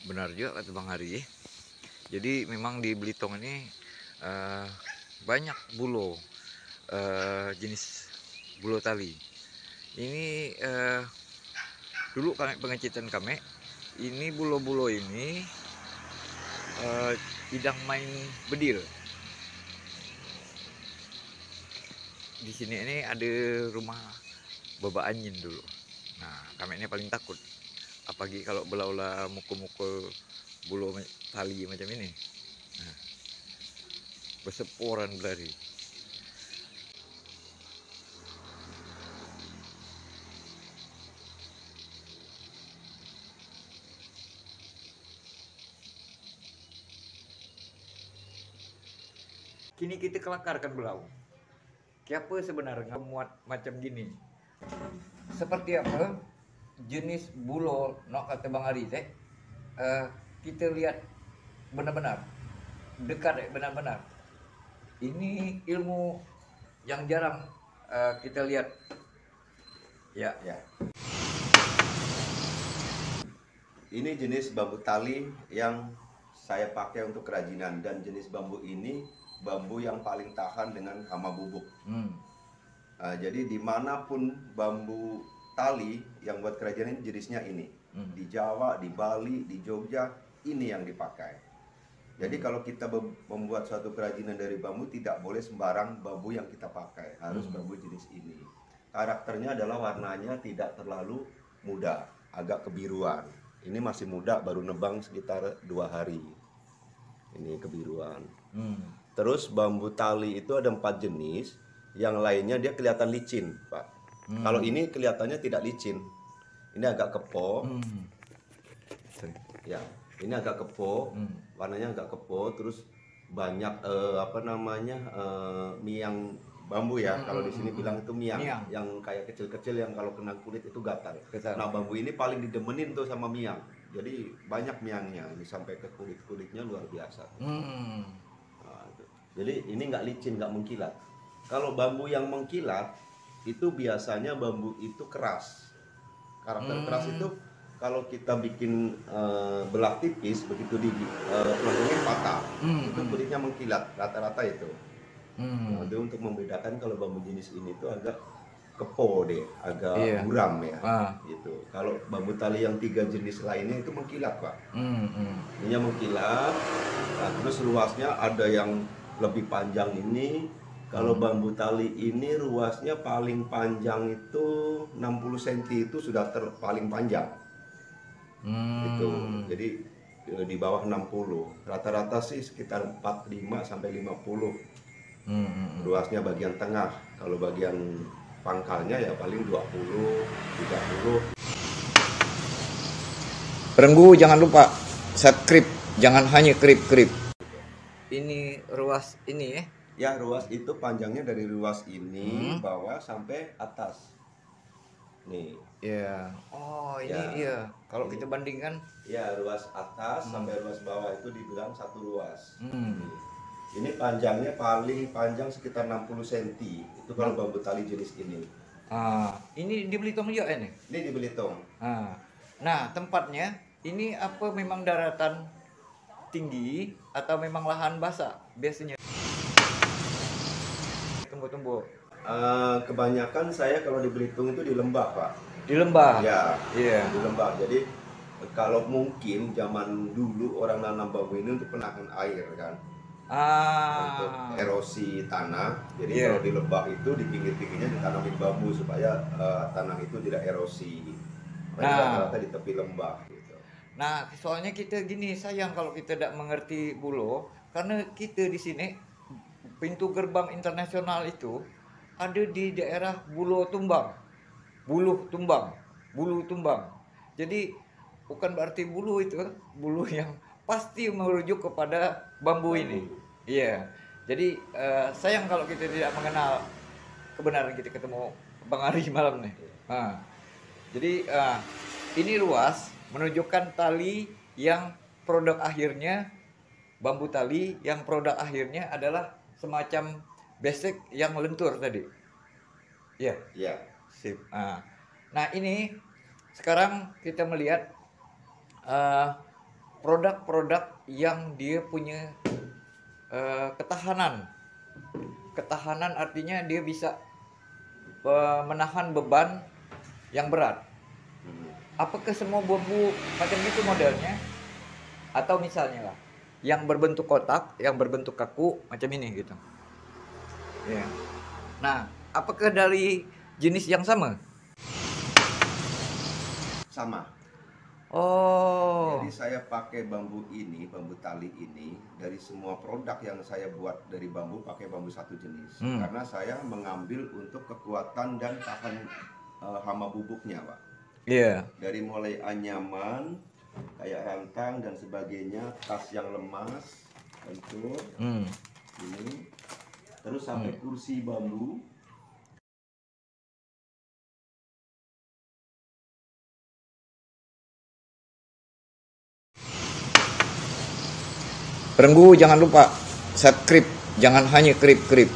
Benar juga kata Bang Hari. Jadi memang di Belitung ini banyak bulo, jenis bulo tali. Ini dulu kami pengecitan kami, ini bulo-bulo ini idang main bedil. Di sini ini ada rumah Bapak Anyin dulu. Nah, kami ini paling takut. Apalagi kalau belau-belau mukul-mukul bulo tali macam ini. Nah, berseporan berlari. Kini kita kelakarkan belau. Siapa sebenarnya muat macam gini? Seperti apa jenis bulo nok kata Bang Ari teh? Kita lihat benar-benar dekat benar-benar. Ini ilmu yang jarang kita lihat. Ya. Ini jenis bambu tali yang saya pakai untuk kerajinan, dan jenis bambu ini bambu yang paling tahan dengan hama bubuk. Jadi dimanapun bambu tali yang buat kerajinan ini jenisnya ini. Di Jawa, di Bali, di Jogja, ini yang dipakai. Jadi kalau kita membuat suatu kerajinan dari bambu, tidak boleh sembarang bambu yang kita pakai, harus bambu jenis ini. Karakternya adalah warnanya tidak terlalu muda, agak kebiruan. Ini masih muda, baru nebang sekitar 2 hari. Ini kebiruan. Terus bambu tali itu ada 4 jenis. Yang lainnya dia kelihatan licin, Pak. Kalau ini kelihatannya tidak licin. Ini agak kepo. Ya, ini agak kepo. Warnanya agak kepo. Terus banyak miang bambu ya. Kalau di sini bilang itu miang. Yang kayak kecil-kecil yang kalau kena kulit itu gatal. Nah, bambu ini paling didemenin tuh sama miang. Jadi banyak miangnya. Ini sampai ke kulit-kulitnya luar biasa. Nah, jadi ini nggak licin, nggak mengkilat. Kalau bambu yang mengkilat itu biasanya bambu itu keras. Karakter keras itu kalau kita bikin belah tipis, begitu di pelengkungnya patah, itu kulitnya mengkilat, rata-rata itu. Nah, itu untuk membedakan kalau bambu jenis ini tuh agak kepo deh, agak buram ya. Gitu. Kalau bambu tali yang 3 jenis lainnya itu mengkilat, Pak. Ininya mengkilat. Nah, terus luasnya ada yang lebih panjang ini. Kalau bambu tali ini ruasnya paling panjang itu 60 cm, itu sudah paling panjang. Itu. Jadi di bawah 60. Rata-rata sih sekitar 45 sampai 50. Ruasnya bagian tengah. Kalau bagian pangkalnya ya paling 20, 30. Perenggu jangan lupa subscribe, jangan hanya krip-krip. Ini ruas ini ya. Ya, ruas itu panjangnya dari ruas ini bawah sampai atas. Nih. Iya. Oh, ini iya. Kalau kita bandingkan, ya ruas atas sampai ruas bawah itu dibilang satu ruas. Ini panjangnya paling panjang sekitar 60 cm. Itu kalau bambu tali jenis ini. Ini di Belitung juga ini. Ini di Belitung. Nah, tempatnya ini apa memang daratan tinggi atau memang lahan basah biasanya? Tumbuh-tumbuh. Kebanyakan saya kalau di Belitung itu di lembah, Pak. Di lembah. Ya, Iya. di lembah. Jadi kalau mungkin zaman dulu orang nanam bambu ini untuk penahan air kan. Untuk erosi tanah. Jadi kalau di lembah itu di pinggir-pinggirnya ditanamin bambu supaya tanah itu tidak erosi. Rata-rata di tepi lembah gitu. Nah, soalnya kita gini, sayang kalau kita tidak mengerti bulo, karena kita di sini pintu gerbang internasional itu ada di daerah Buluh Tumbang. Jadi bukan berarti bulu itu bulu yang pasti merujuk kepada bambu ini. Iya. Jadi sayang kalau kita tidak mengenal kebenaran. Kita ketemu Bang Ari malam nih. Jadi ini ruas menunjukkan tali yang produk akhirnya bambu tali yang produk akhirnya adalah semacam besek yang lentur tadi. Iya. Iya. Sip. Nah, ini sekarang kita melihat produk-produk yang dia punya ketahanan. Ketahanan artinya dia bisa menahan beban yang berat. Apakah semua bambu macam itu modelnya? Atau misalnya lah, yang berbentuk kotak, yang berbentuk kaku macam ini gitu. Ya. Nah, apakah dari jenis yang sama? Sama. Oh. Jadi saya pakai bambu ini, bambu tali ini, dari semua produk yang saya buat dari bambu pakai bambu satu jenis. Karena saya mengambil untuk kekuatan dan tahan hama bubuknya, Pak. Iya. Dari mulai anyaman, kayak rantang dan sebagainya, tas yang lemas, hancur, ini, terus sampai kursi bambu. Perenggu jangan lupa subscribe, jangan hanya krip-krip.